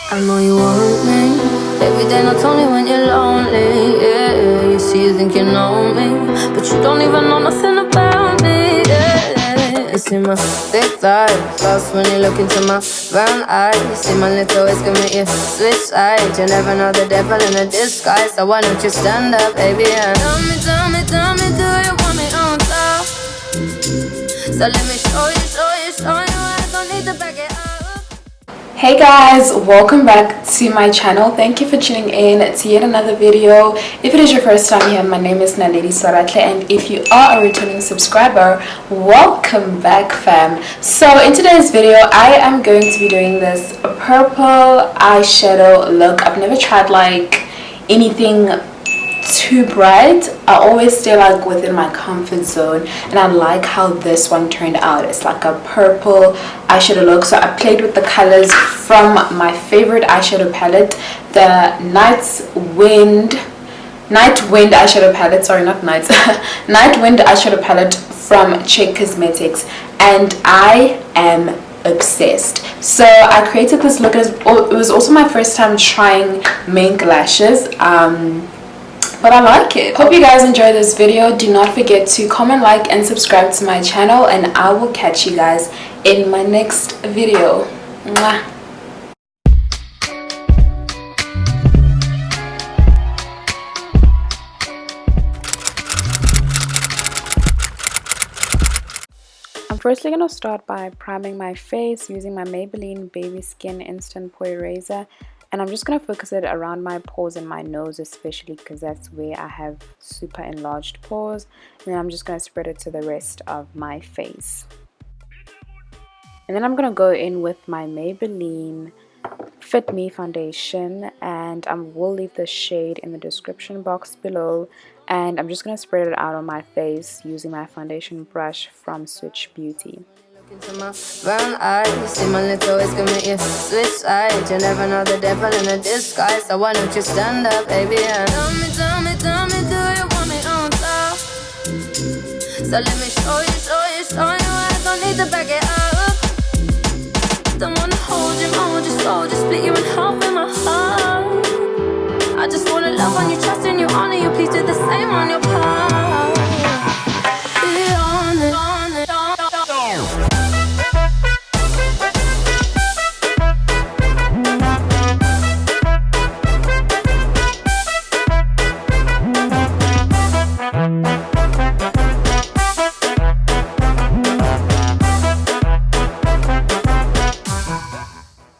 I know you want me every day, not only when you're lonely. Yeah, you see, you think you know me, but you don't even know nothing about me. Yeah, you see my big thighs, lost when you look into my brown eyes. You see my little ways can make you switch sides. You never know the devil in a disguise, so why don't you stand up, baby? And tell me, do you want me on top? So let me show you. I don't need to back it up. Hey guys, welcome back to my channel. Thank you for tuning in to yet another video. If it is your first time here, my name is Naledi Swaratlhe, and if you are a returning subscriber, welcome back, fam. So in today's video, I am going to be doing this purple eyeshadow look. I've never tried like anything too bright. I always stay like within my comfort zone, and I like how this one turned out. It's like a purple eyeshadow look. So I played with the colors from my favorite eyeshadow palette, the Night Wind eyeshadow palette. Sorry, not Night Night Wind eyeshadow palette from Check Cosmetics, and I am obsessed. So I created this look. It was also my first time trying mink lashes, but I like it. Hope you guys enjoy this video. Do not forget to comment, like, and subscribe to my channel, and I will catch you guys in my next video. Mwah. I'm firstly going to start by priming my face using my Maybelline Baby Skin Instant Pore Eraser. And I'm just going to focus it around my pores and my nose especially, because that's where I have super enlarged pores. And then I'm just going to spread it to the rest of my face. And then I'm going to go in with my Maybelline Fit Me foundation, and I will leave the shade in the description box below. And I'm just going to spread it out on my face using my foundation brush from Switch Beauty. Into my brown eyes, you see my little ways can make you switch sides. You never know the devil in a disguise, so why don't you stand up, baby? And tell me, do you want me on top? So let me show you. I don't need to back it up. Don't wanna hold you slow, just split you in half in my heart. I just wanna love on you, trust in you, honor you. Please do the same on your part. Be honest.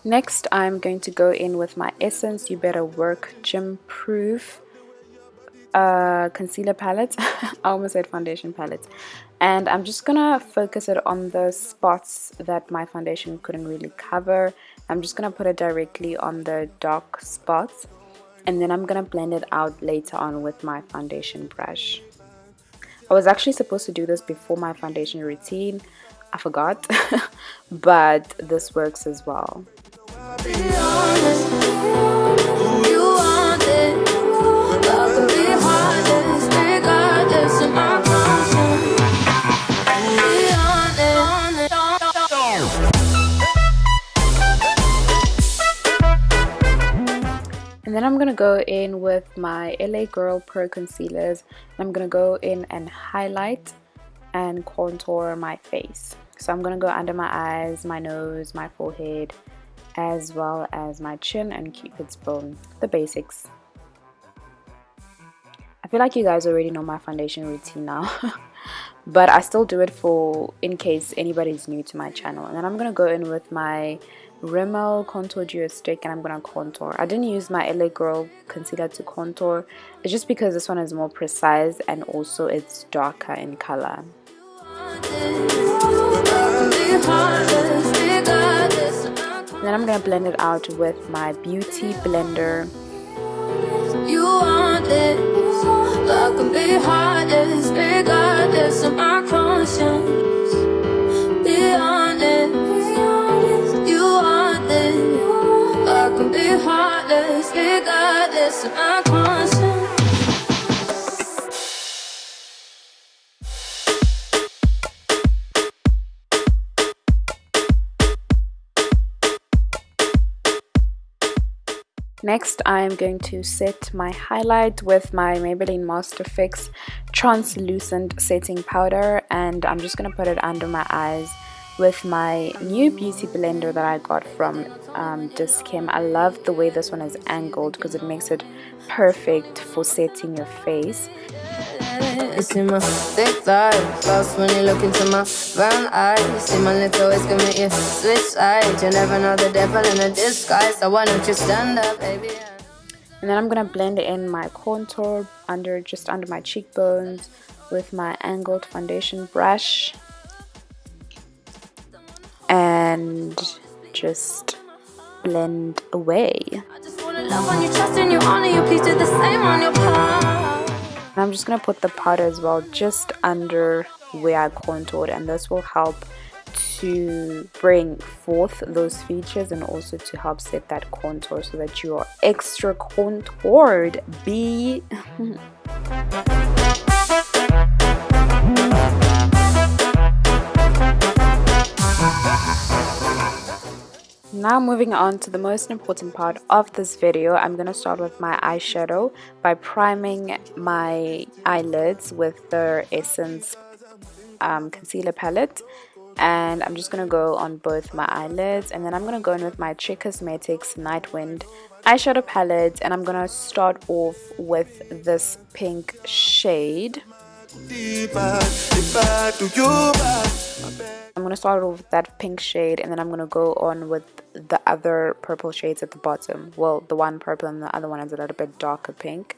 Next, I'm going to go in with my Essence You Better Work Gym Proof concealer palette. I almost said foundation palette. And I'm just gonna focus it on the spots that my foundation couldn't really cover. I'm just gonna put it directly on the dark spots, and then I'm gonna blend it out later on with my foundation brush. I was actually supposed to do this before my foundation routine. I forgot, but this works as well. Be honest, you want it. Love can be heartless, regardless of my conscience. Be honest. And then I'm gonna go in with my LA Girl Pro concealers. I'm gonna go in and highlight and contour my face. So I'm gonna go under my eyes, my nose, my forehead, as well as my chin and Cupid's bow, the basics. I feel like you guys already know my foundation routine now, but I still do it for in case anybody's new to my channel. And then I'm gonna go in with my Rimmel Contour Duo Stick, and I'm gonna contour. I didn't use my LA Girl concealer to contour. It's just because this one is more precise and also it's darker in color. Then I'm gonna blend it out with my beauty blender. You want this, love can be heartless, regardless of my conscience. Be honest, you want this, love can be heartless, regardless of my conscience. Next, I'm going to set my highlight with my Maybelline Master Fix translucent setting powder, and I'm just going to put it under my eyes with my new beauty blender that I got from Dischem. I love the way this one is angled because it makes it perfect for setting your face. It's in my thick thighs, lost when you look into my brown eyes. See my little ways can make you switch sides. You never know the devil in a disguise, so why don't you stand up, baby? And then I'm gonna blend in my contour just under my cheekbones with my angled foundation brush, and just blend away. I just wanna love on you, trust in you, honor you, please do the same on your part. And I'm just going to put the powder as well just under where I contoured, and this will help to bring forth those features and also to help set that contour so that you are extra contoured. Now moving on to the most important part of this video, I'm going to start with my eyeshadow by priming my eyelids with the Essence concealer palette. And I'm just going to go on both my eyelids, and then I'm going to go in with my Check Cosmetics Nightwind eyeshadow palette, and I'm going to start off with this pink shade. I'm going to start off with that pink shade, and then I'm going to go on with the other purple shades at the bottom. Well, the one purple and the other one is a little bit darker pink.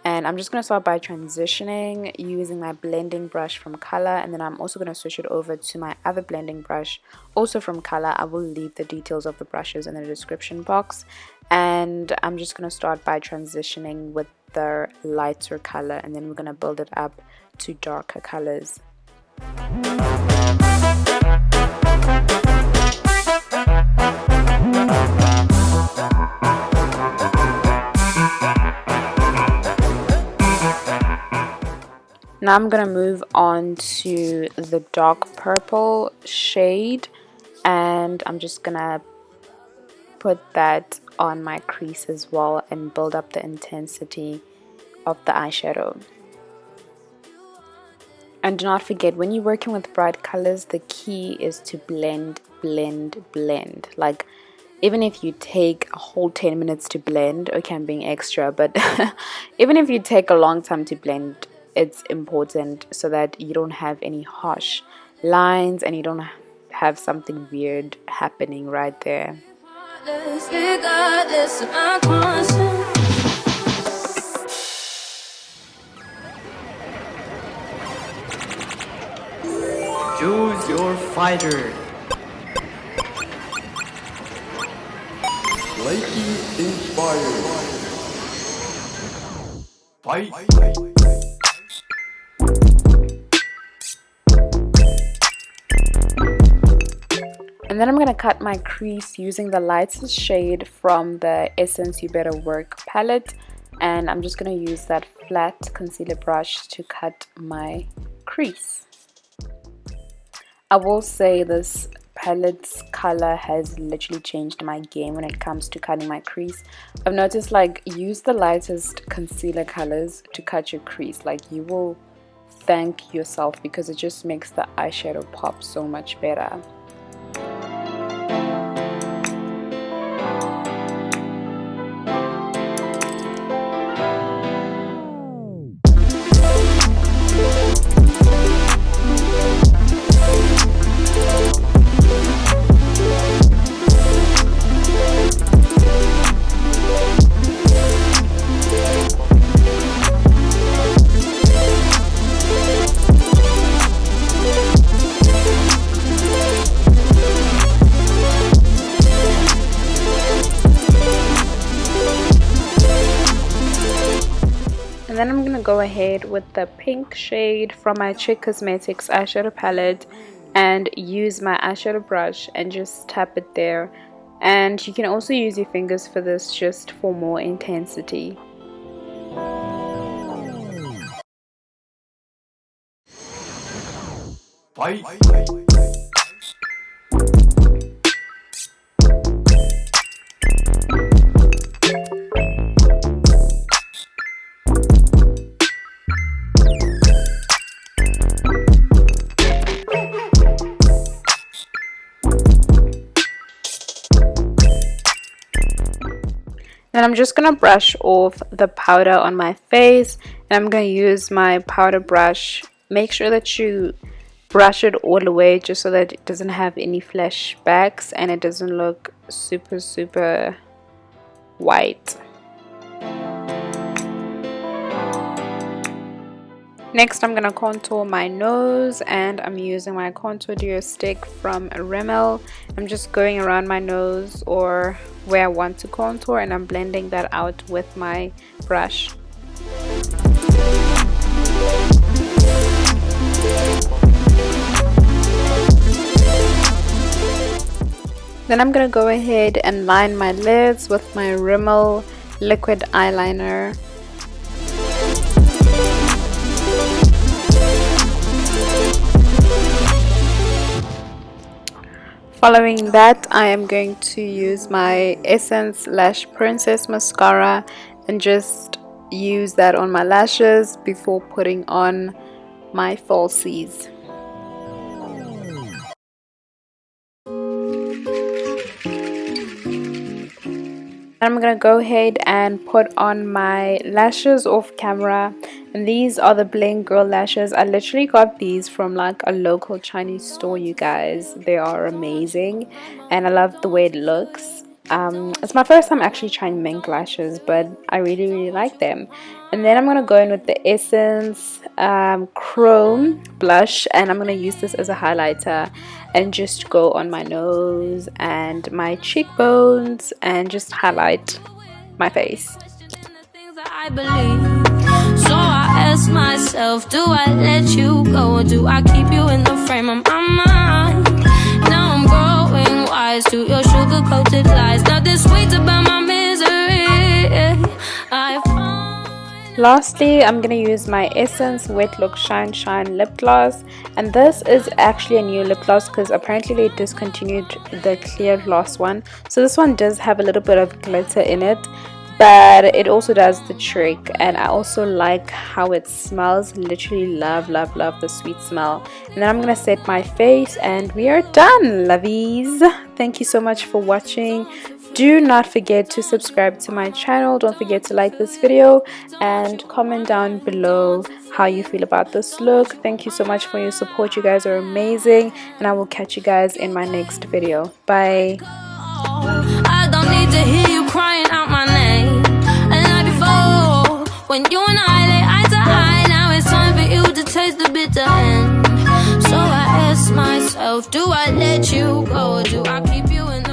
And I'm just going to start by transitioning using my blending brush from Color, and then I'm also going to switch it over to my other blending brush, also from Color. I will leave the details of the brushes in the description box. And I'm just going to start by transitioning with the lighter color, and then we're going to build it up to darker colors. Now I'm going to move on to the dark purple shade, and I'm just going to put that on my crease as well and build up the intensity of the eyeshadow. And do not forget, when you're working with bright colors, the key is to blend, blend, blend. Like, even if you take a whole 10 minutes to blend, okay, I'm being extra, but even if you take a long time to blend, it's important so that you don't have any harsh lines and you don't have something weird happening right there. Choose your fighter. Slightly inspired. Fight. And then I'm going to cut my crease using the lightest shade from the Essence You Better Work palette. And I'm just going to use that flat concealer brush to cut my crease. I will say this palette's color has literally changed my game when it comes to cutting my crease. I've noticed, like, use the lightest concealer colors to cut your crease. Like, you will thank yourself because it just makes the eyeshadow pop so much better. And then I'm going to go ahead with the pink shade from my Check Cosmetics eyeshadow palette and use my eyeshadow brush and just tap it there. And you can also use your fingers for this just for more intensity. Fight. Then I'm just gonna brush off the powder on my face, and I'm gonna use my powder brush. Make sure that you brush it all the way just so that it doesn't have any flashbacks and it doesn't look super white. Next, I'm gonna contour my nose, and I'm using my contour duo stick from Rimmel. I'm just going around my nose or where I want to contour, and I'm blending that out with my brush. Then I'm gonna go ahead and line my lids with my Rimmel liquid eyeliner. Following that, I am going to use my Essence Lash Princess mascara and just use that on my lashes before putting on my falsies. I'm gonna go ahead and put on my lashes off camera, and these are the Bling Girl lashes. I literally got these from like a local Chinese store, you guys. They are amazing and I love the way it looks. It's my first time actually trying mink lashes, but I really like them. And then I'm gonna go in with the Essence Chrome blush, and I'm gonna use this as a highlighter and just go on my nose and my cheekbones and just highlight my face. So I ask myself, do I let you go or do I keep you in the frame of my mind? Now I'm growing wise to your sugar-coated lies. Nothing sweet about my misery. Lastly, I'm going to use my Essence Wet Look Shine Shine lip gloss, and this is actually a new lip gloss because apparently they discontinued the clear gloss one. So this one does have a little bit of glitter in it, but it also does the trick, and I also like how it smells. Literally love the sweet smell. And then I'm gonna set my face and we are done, lovies. Thank you so much for watching. Do not forget to subscribe to my channel. Don't forget to like this video and comment down below how you feel about this look. Thank you so much for your support. You guys are amazing, and I will catch you guys in my next video. Bye. I don't need to hear you crying out my name. And like before, when you and I lay eye to eye, now it's time for you to taste the bitter end. So I ask myself, do I let you go or do I keep you in the